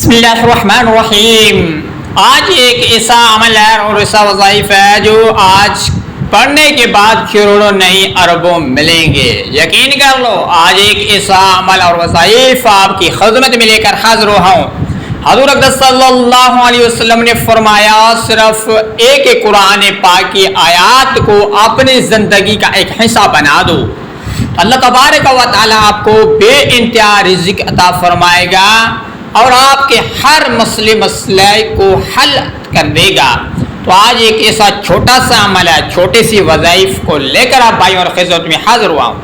بسم اللہ الرحمن الرحیم۔ آج ایک ایسا عمل ہے اور ایسا وظائف ہے جو آج پڑھنے کے بعد کروڑوں نہیں اربوں ملیں گے، یقین کر لو۔ آج ایک ایسا عمل اور وظائف آپ کی خدمت میں لے کر حاضر ہوں۔ حضور اقدس صلی اللہ علیہ وسلم نے فرمایا صرف ایک قرآن پاک کی آیات کو اپنی زندگی کا ایک حصہ بنا دو، اللہ تبارک و تعالیٰ آپ کو بے انتہا رزق عطا فرمائے گا اور آپ کے ہر مسئلے کو حل کر دے گا۔ تو آج ایک ایسا چھوٹا سا عمل ہے، چھوٹی سی وظائف کو لے کر آپ بھائیوں اور خدمت میں حاضر ہوا ہوں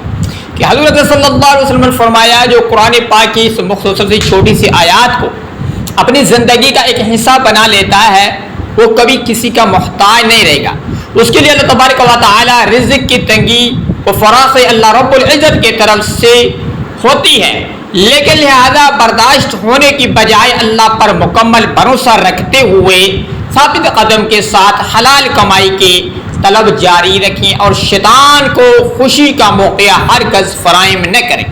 کہ حضور صلی اللہ علیہ وسلم نے فرمایا جو قرآن پاک کی مختصر سی چھوٹی سی آیات کو اپنی زندگی کا ایک حصہ بنا لیتا ہے وہ کبھی کسی کا محتاج نہیں رہے گا۔ اس کے لیے اللہ تبارک و تعالی رزق کی تنگی و فراخ اللہ رب العزت کے طرف سے ہوتی ہے، لیکن لہذا برداشت ہونے کی بجائے اللہ پر مکمل بھروسہ رکھتے ہوئے ثابت قدم کے ساتھ حلال کمائی کی طلب جاری رکھیں اور شیطان کو خوشی کا موقع ہرگز فراہم نہ کریں۔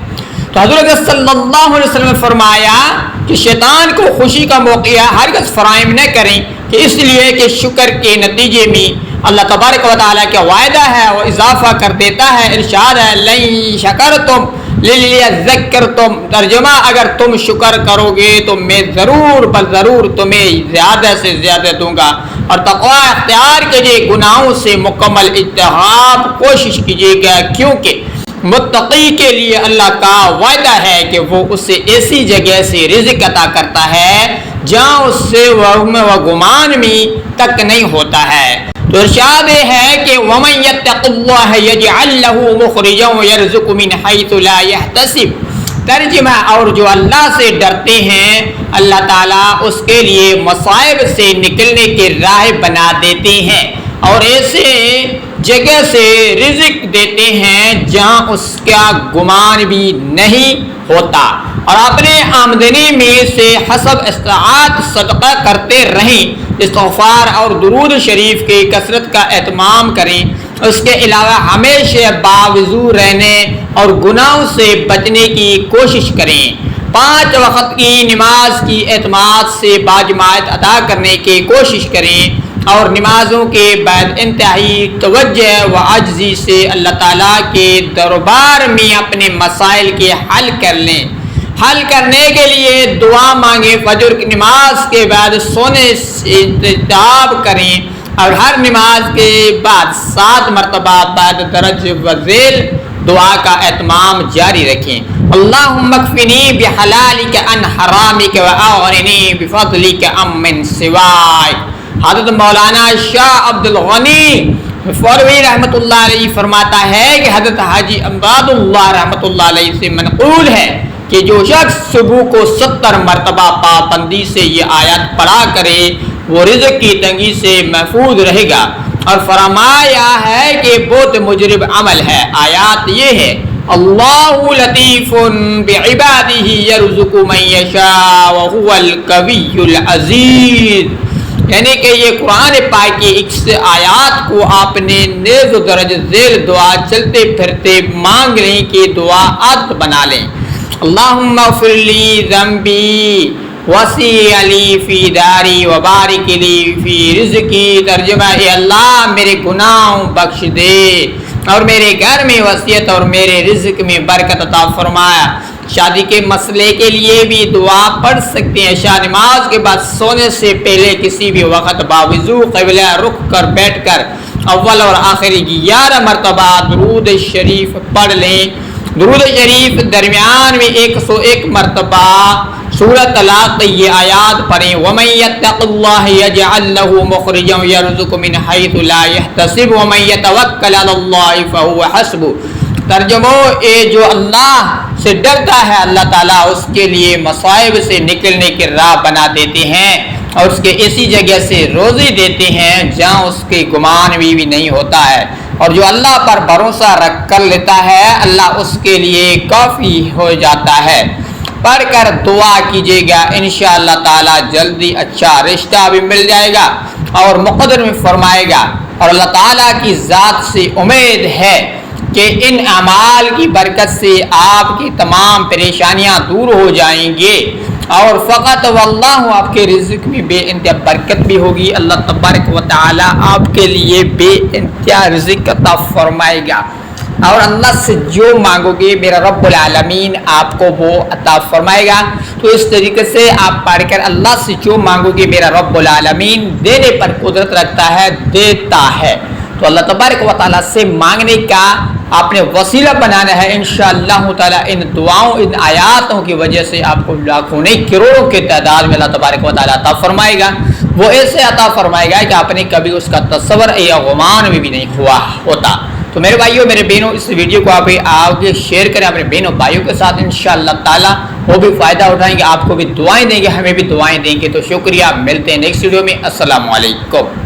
تو حضرت صلی اللہ علیہ وسلم نے فرمایا کہ شیطان کو خوشی کا موقع ہرگز فراہم نہ کریں، کہ اس لیے کہ شکر کے نتیجے میں اللہ تبارک و تعالیٰ کا وعدہ ہے، وہ اضافہ کر دیتا ہے، ارشاد ہے لَئِن شَكَرْتُمْ لَأَزِيدَنَّكُمْ، ترجمہ اگر تم شکر کرو گے تو میں ضرور بضرور تمہیں زیادہ سے زیادہ دوں گا۔ اور تقوی اختیار کیجیے، گناہوں سے مکمل اجتناب کوشش کیجیے گا، کیونکہ متقی کے لیے اللہ کا وعدہ ہے کہ وہ اسے ایسی جگہ سے رزق عطا کرتا ہے جہاں اس سے وہ گمان بھی تک نہیں ہوتا ہے۔ تو ارشاد ہے کہ وَمَن يَتَّقِ اللَّهَ يَجْعَل لَّهُ مُخْرَجًا وَيَرْزُقْهُ مِنْ حَيْثُ لَا يَحْتَسِبُ، ترجمہ اور جو اللہ سے ڈرتے ہیں اللہ تعالیٰ اس کے لیے مصائب سے نکلنے کی راہ بنا دیتے ہیں اور ایسے جگہ سے رزق دیتے ہیں جہاں اس کا گمان بھی نہیں ہوتا۔ اور اپنے آمدنی میں سے حسب استطاعت صدقہ کرتے رہیں، استغفار اور درود شریف کی کثرت کا اہتمام کریں، اس کے علاوہ ہمیشہ باوضو رہنے اور گناہوں سے بچنے کی کوشش کریں، 5 وقت کی نماز کی اعتماد سے باجماعت ادا کرنے کی کوشش کریں اور نمازوں کے بعد انتہائی توجہ و عاجزی سے اللہ تعالیٰ کے دربار میں اپنے مسائل کے حل کر لیں۔ حل کرنے کے لیے دعا مانگیں، فجر کی نماز کے بعد سونے سے انتخاب کریں اور ہر نماز کے بعد 7 مرتبہ بعد درج و ذیل دعا کا اہتمام جاری رکھیں۔ اللہم اکفنی بحلالک عن حرامک واغننی بفضلک عمن سوائک۔ حضرت مولانا شاہ عبد الغنی فوروی رحمۃ اللہ علیہ فرماتا ہے کہ حضرت حاجی عباد اللہ رحمۃ اللہ علیہ سے منقول ہے کہ جو شخص صبح کو 70 مرتبہ پابندی سے یہ آیات پڑھا کرے وہ رزق کی تنگی سے محفوظ رہے گا، اور فرمایا ہے کہ بہت مجرب عمل ہے۔ آیات یہ ہے اللہ لطیف بعبادہ یرزق من یشاء وہو القوی العزیز، یعنی کہ یہ قرآن پاک کی اس آیات کو آپ نے نیز و درج ذیل دعا چلتے پھرتے مانگ لیں کہ دعا عادت بنا لیں۔ اللہم اغفر لی ذنبی وسیع لی فی داری وبارک لی فی رزقی، ترجمہ اے اللہ میرے گناہوں بخش دے اور میرے گھر میں وسعت اور میرے رزق میں برکت عطا فرمایا۔ شادی کے مسئلے کے لیے بھی دعا پڑھ سکتے ہیں، عشاء نماز کے بعد سونے سے پہلے کسی بھی وقت باوضو قبلہ رخ کر بیٹھ کر اول اور آخری 11 مرتبہ درود شریف پڑھ لیں۔ درود شریف درمیان میں 101 مرتبہ سورۃ طلاق کی یہ آیات پڑھیں، وَمَن يَتَّقِ اللَّهَ يَجْعَل لَّهُ مُخْرَجًا وَيَرْزُقْهُ مِنْ حَيْثُ لَا يَحْتَسِبُ وَمَن يَتَوَكَّلْ عَلَى اللَّهِ فَهُوَ حَسْبُهُ۔ ترجمہ اے جو اللہ سے ڈرتا ہے اللہ تعالیٰ اس کے لیے مصائب سے نکلنے کی راہ بنا دیتے ہیں اور اس کے ایسی جگہ سے روزی دیتے ہیں جہاں اس کے گمان بھی نہیں ہوتا ہے، اور جو اللہ پر بھروسہ رکھ کر لیتا ہے اللہ اس کے لیے کافی ہو جاتا ہے۔ پڑھ کر دعا کیجیے گا، انشاءاللہ تعالیٰ جلدی اچھا رشتہ بھی مل جائے گا اور مقدر میں فرمائے گا، اور اللہ تعالیٰ کی ذات سے امید ہے کہ ان اعمال کی برکت سے آپ کی تمام پریشانیاں دور ہو جائیں گے اور فقط واللہ آپ کے رزق میں بے انتہا برکت بھی ہوگی، اللہ تبارک و تعالی آپ کے لیے بے انتہا رزق عطا فرمائے گا، اور اللہ سے جو مانگو گے میرا رب العالمین آپ کو وہ عطا فرمائے گا۔ تو اس طریقے سے آپ پڑھ کر اللہ سے جو مانگو گے میرا رب العالمین دینے پر قدرت رکھتا ہے، دیتا ہے۔ تو اللہ تبارک و تعالیٰ سے مانگنے کا آپ نے وسیلہ بنانا ہے، انشاءاللہ تعالیٰ ان دعاؤں ان آیاتوں کی وجہ سے آپ کو لاکھوں نہیں کروڑوں کے تعداد میں اللہ تبارک و تعالیٰ عطا فرمائے گا، وہ ایسے عطا فرمائے گا کہ آپ نے کبھی اس کا تصور یا گمان میں بھی نہیں ہوا ہوتا۔ تو میرے بھائیوں میرے بہنوں اس ویڈیو کو آپ آگے شیئر کریں اپنے بہنوں بھائیوں کے ساتھ، انشاءاللہ تعالیٰ وہ بھی فائدہ اٹھائیں گے، آپ کو بھی دعائیں دیں گے، ہمیں بھی دعائیں دیں گے۔ تو شکریہ، ملتے ہیں نیکسٹ ویڈیو میں، السلام علیکم۔